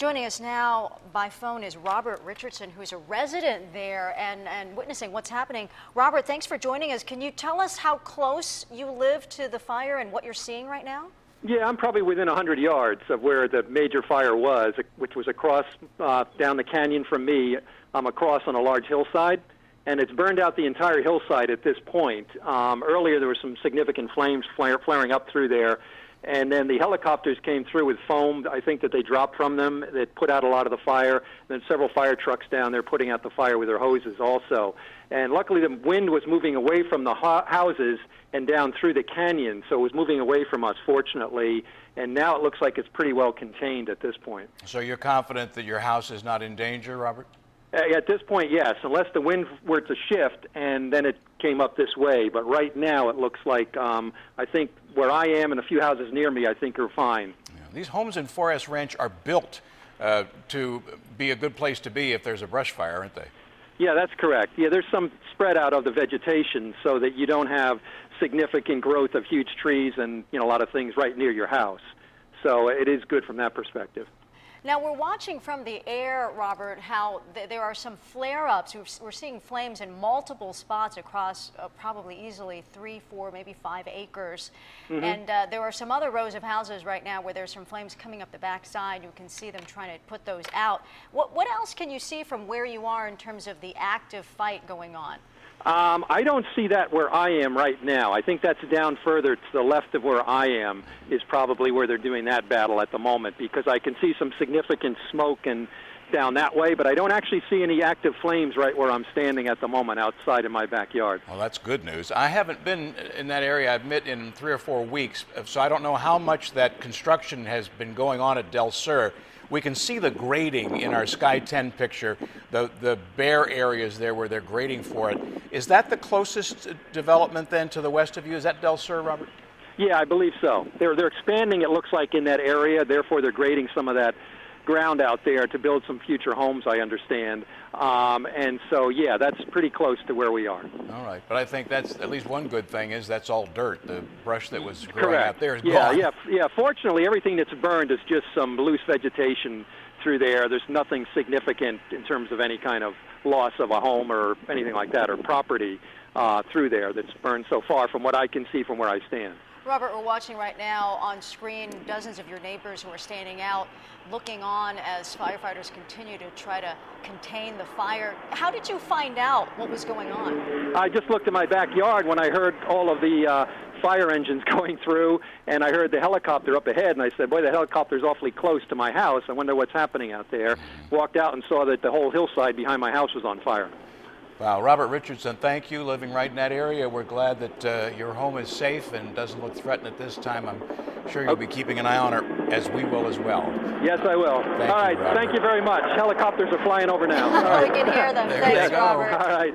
Joining us now by phone is Robert Richardson, who's a resident there and witnessing what's happening. Robert, thanks for joining us. Can you tell us how close you live to the fire and what you're seeing right now? Yeah, I'm probably within 100 yards of where the major fire was, which was across down the canyon from me. I'm across on a large hillside, and it's burned out the entire hillside at this point. Earlier, there were some significant flames flaring up through there, and then the helicopters came through with foam, I think, that they dropped from them that put out a lot of the fire. And then several fire trucks down there putting out the fire with their hoses also. And luckily, the wind was moving away from the houses and down through the canyon, so it was moving away from us, fortunately. And now it looks like it's pretty well contained at this point. So you're confident that your house is not in danger, Robert? At this point, yes, unless the wind were to shift and then it came up this way. But right now, it looks like, I think where I am and a few houses near me, I think are fine. Yeah. These homes in Forest Ranch are built to be a good place to be if there's a brush fire, aren't they? Yeah, that's correct. Yeah, there's some spread out of the vegetation so that you don't have significant growth of huge trees and a lot of things right near your house. So it is good from that perspective. Now, we're watching from the air, Robert, how there are some flare-ups. We're seeing flames in multiple spots across probably easily 3, 4, maybe 5 acres. Mm-hmm. And there are some other rows of houses right now where there's some flames coming up the backside. You can see them trying to put those out. What else can you see from where you are in terms of the active fight going on? I don't see that where I am right now. I think that's down further to the left of where I am is probably where they're doing that battle at the moment, because I can see some significant smoke and down that way, but I don't actually see any active flames right where I'm standing at the moment outside in my backyard. Well, that's good news. I haven't been in that area, I admit, in 3 or 4 weeks, so I don't know how much that construction has been going on at Del Sur. We can see the grading in our Sky 10 picture, the bare areas there where they're grading for it. Is that the closest development then to the west of you? Is that Del Sur, Robert? Yeah, I believe so. They're expanding, it looks like, in that area. Therefore, they're grading some of that ground out there to build some future homes, I understand. And so, yeah, that's pretty close to where we are. All right, but I think that's at least one good thing is that's all dirt. The brush that was growing out there is gone. Yeah. Fortunately, everything that's burned is just some loose vegetation through there. There's nothing significant in terms of any kind of loss of a home or anything like that, or property through there that's burned so far from what I can see from where I stand. Robert, we're watching right now on screen dozens of your neighbors who are standing out, looking on as firefighters continue to try to contain the fire. How did you find out what was going on? I just looked at my backyard when I heard all of the fire engines going through, and I heard the helicopter up ahead, and I said, boy, the helicopter's awfully close to my house. I wonder what's happening out there. Walked out and saw that the whole hillside behind my house was on fire. Wow, Robert Richardson, thank you. Living right in that area, we're glad that your home is safe and doesn't look threatened at this time. I'm sure you'll be keeping an eye on it, as we will as well. Yes, I will. All right, thank you very much. Helicopters are flying over now. We can hear them. Thanks, Robert. All right.